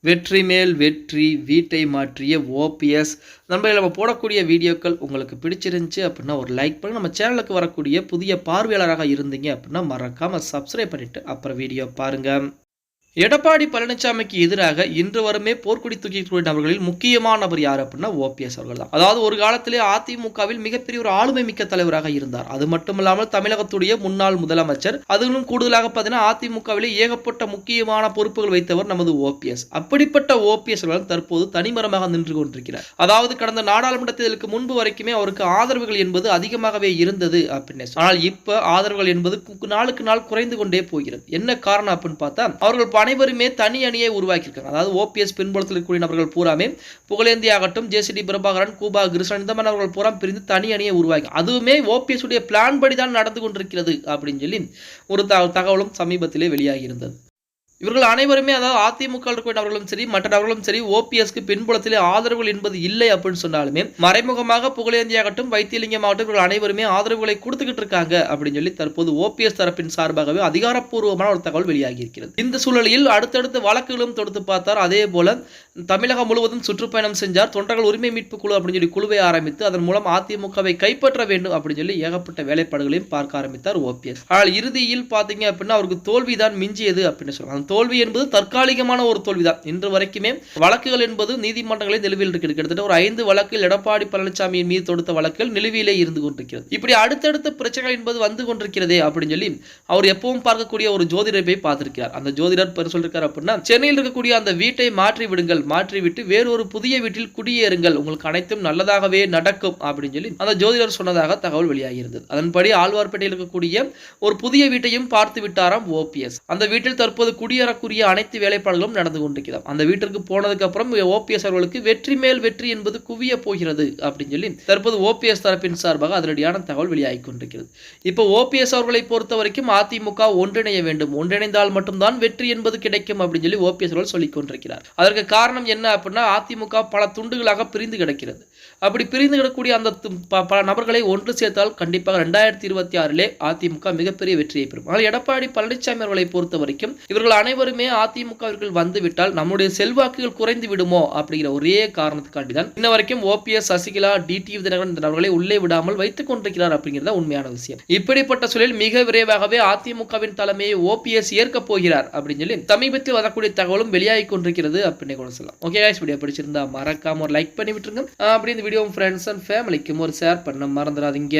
வெற்றி மேல் வெற்றி வீட்டை மாற்றிய ஓபிஎஸ். நம்ம போடக்கூடிய வீடியோக்கள் உங்களுக்கு பிடிச்சிருந்துச்சு அப்படின்னா ஒரு லைக் பண்ணி நம்ம சேனலுக்கு வரக்கூடிய புதிய பார்வையாளராக இருந்தீங்க அப்படின்னா மறக்காம சப்ஸ்கிரைப் பண்ணிட்டு அப்புறம் வீடியோ பாருங்க. எடப்பாடி பழனிசாமிக்கு எதிராக இன்று வருமே போர்க்குடி தூக்கிக்கூடிய நபர்களில் முக்கியமான நபர் யார் அப்படின்னா ஓபிஎஸ் அவர்கள் தான். அதாவது ஒரு காலத்திலே அதிமுகவில் மிகப்பெரிய ஒரு ஆளுமை மிக்க தலைவராக இருந்தார். அது மட்டுமல்லாமல் தமிழகத்துடைய முன்னாள் முதலமைச்சர். அதிலும் கூடுதலாக பார்த்தீங்கன்னா அதிமுகவிலே ஏகப்பட்ட முக்கியமான பொறுப்புகள் வைத்தவர் நமது ஓபிஎஸ். அப்படிப்பட்ட ஓபிஎஸ் அவர்கள் தற்போது தனிமரமாக நின்று கொண்டிருக்கிறார். அதாவது கடந்த நாடாளுமன்ற தேர்தலுக்கு முன்பு வரைக்குமே அவருக்கு ஆதரவுகள் என்பது அதிகமாகவே இருந்தது அப்படின்னு. ஆனால் இப்ப ஆதரவுகள் என்பது நாளுக்கு நாள் குறைந்து கொண்டே போகிறது. என்ன காரணம் அப்படின்னு பார்த்தா அவர்கள் அனைவருமே தனி அணியை உருவாக்கியிருக்காங்க. அதாவது ஓபிஎஸ் பின்புலத்தில் இருக்கக்கூடிய நபர்கள் பூராமே புகழேந்தி ஆகட்டும், ஜேசிடி பிரபாகரன், கூபா கிருஷ்ணன் இந்த மாதிரி நபர்கள் பூரா பிரிந்து தனி அணியை உருவாக்கி அதுவுமே ஓபிஎஸ் உடைய பிளான் படி தான் நடந்து கொண்டிருக்கிறது அப்படின்னு சொல்லி ஒரு தகவலும் சமீபத்திலே வெளியாகி இருந்தது. இவர்கள் அனைவருமே அதாவது அதிமுக இருக்கக்கூடியவர்களும் சரி மற்ற நபர்களும் சரி ஓபிஎஸ்க்கு பின்புலத்திலே ஆதரவுகள் என்பது இல்லை அப்படின்னு சொன்னாலுமே மறைமுகமாக புகழேந்தியாகட்டும் வைத்தியலிங்கம் ஆகட்டும் இவர்கள் அனைவருமே ஆதரவுகளை கொடுத்துக்கிட்டு இருக்காங்க அப்படின்னு சொல்லி தற்போது ஓபிஎஸ் தரப்பின் சார்பாகவே அதிகாரப்பூர்வமான ஒரு தகவல் வெளியாகி இருக்கிறது. இந்த சூழலில் அடுத்தடுத்து வழக்குகளும் தொடுத்து பார்த்தார். அதே போல தமிழகம் முழுவதும் சுற்றுப்பயணம் செஞ்சார். தொண்டர்கள் உரிமை மீட்பு குழு அப்படின்னு சொல்லி குழுவை ஆரம்பித்து அதன் மூலம் அதிமுகவை கைப்பற்ற வேண்டும் அப்படின்னு சொல்லி ஏகப்பட்ட வேலைப்பாடுகளையும் பார்க்க ஆரம்பித்தார் ஓபிஎஸ். ஆனால் இறுதியில் பாத்தீங்க அப்படின்னா அவருக்கு தோல்விதான் மிஞ்சியது அப்படின்னு சொல்றாங்க. தோல்வி என்பது தற்காலிகமான ஒரு தோல்விதான். இன்று வரைக்குமே வழக்குகள் என்பது நீதிமன்றங்களில் நிலுவையில் இருக்கிறது. கிட்டத்தட்ட ஒரு 5 வழக்கில் எடப்பாடி பழனிசாமியின் மீது தொடுத்த வழக்குகள் நிலுவையிலே இருந்து கொண்டிருக்கிறது. இப்படி அடுத்தடுத்த பிரச்சனைகள் என்பது வந்து கொண்டிருக்கிறதே அப்படின்னு சொல்லி அவர் எப்பவும் பார்க்கக்கூடிய ஒரு ஜோதிடரை போய் பார்த்திருக்கிறார். அந்த ஜோதிடர் பேர் சொல்லிருக்காரு அப்படின்னா சென்னையில் இருக்கக்கூடிய அந்த வீட்டை மாற்றி விடுங்கள், மாற்றிவிட்டு வேறொரு புதிய வீட்டில் குடியேறுங்கள், உங்களுக்கு அனைத்தும் நல்லதாகவே நடக்கும் அப்படின்னு சொல்லி அந்த ஜோதிடர் சொன்னதாக தகவல் வெளியாகி இருந்தது. அதன்படி ஆழ்வார்பேட்டையில் இருக்கக்கூடிய ஒரு புதிய வீட்டையும் பார்த்து விட்டாராம் ஓபிஎஸ். அந்த வீட்டில் தற்போது குடியேறக்கூடிய அனைத்து வேலைப்பாடுகளும் நடந்து கொண்டிருக்கிறது. அந்த வீட்டிற்கு போனதுக்கு அப்புறம் ஓபிஎஸ் அவர்களுக்கு வெற்றி மேல் வெற்றி என்பது குவிய போகிறது அப்படின்னு சொல்லி தற்போது ஓபிஎஸ் தரப்பின் சார்பாக அதிரடியான தகவல் வெளியாகி கொண்டிருக்கிறது. இப்போ ஓபிஎஸ் அவர்களை பொறுத்த வரைக்கும் அதிமுக ஒன்றிணைய வேண்டும், ஒன்றிணைந்தால் மட்டும்தான் வெற்றி என்பது கிடைக்கும் அப்படின்னு சொல்லி ஓபிஎஸ் அவர்கள் சொல்லிக் கொண்டிருக்கிறார். அதற்கு காரணம் என்ன அப்படின்னா அதிமுக பல துண்டுகளாக பிரிந்து கிடக்கிறது. அப்படி பிரிந்து கிடக்கூடிய அந்த பல நபர்களை ஒன்று சேர்த்தால் கண்டிப்பாக 2026 அதிமுக மிகப்பெரிய வெற்றியை பெறும். ஆனால் எடப்பாடி பழனிசாமி அவர்களை பொறுத்த வரைக்கும் இவர்கள் அனைவருமே அதிமுகவிற்குள் வந்துவிட்டால் நம்முடைய செல்வாக்குகள் குறைந்து விடுமோ அப்படிங்கிற ஒரே காரணத்துக்காண்டி தான் இன்ன வரைக்கும் ஓபிஎஸ், சசிகலா, டிடிவி தினகரன் இந்த நபர்களை உள்ளே விடாமல் வைத்துக் கொண்டிருக்கிறார் அப்படிங்கிறத உண்மையான விஷயம். இப்படிப்பட்ட சூழலில் மிக விரைவாகவே அதிமுகவின் தலைமையை ஓபிஎஸ் ஏற்க போகிறார் அப்படின்னு சொல்லி சமீபத்தில் வரக்கூடிய தகவலும் வெளியாகி கொண்டிருக்கிறது அப்படின்னு கூட சொல்லலாம். ஓகே गाइस, வீடியோ பிடிச்சிருந்தா மறக்காம ஒரு லைக் பண்ணி விட்டுருங்க. அப்படி இந்த வீடியோ ஃப்ரெண்ட்ஸ் அண்ட் ஃபேமிலிக்கும் ஒரு ஷேர் பண்ண மறந்துடாதீங்க.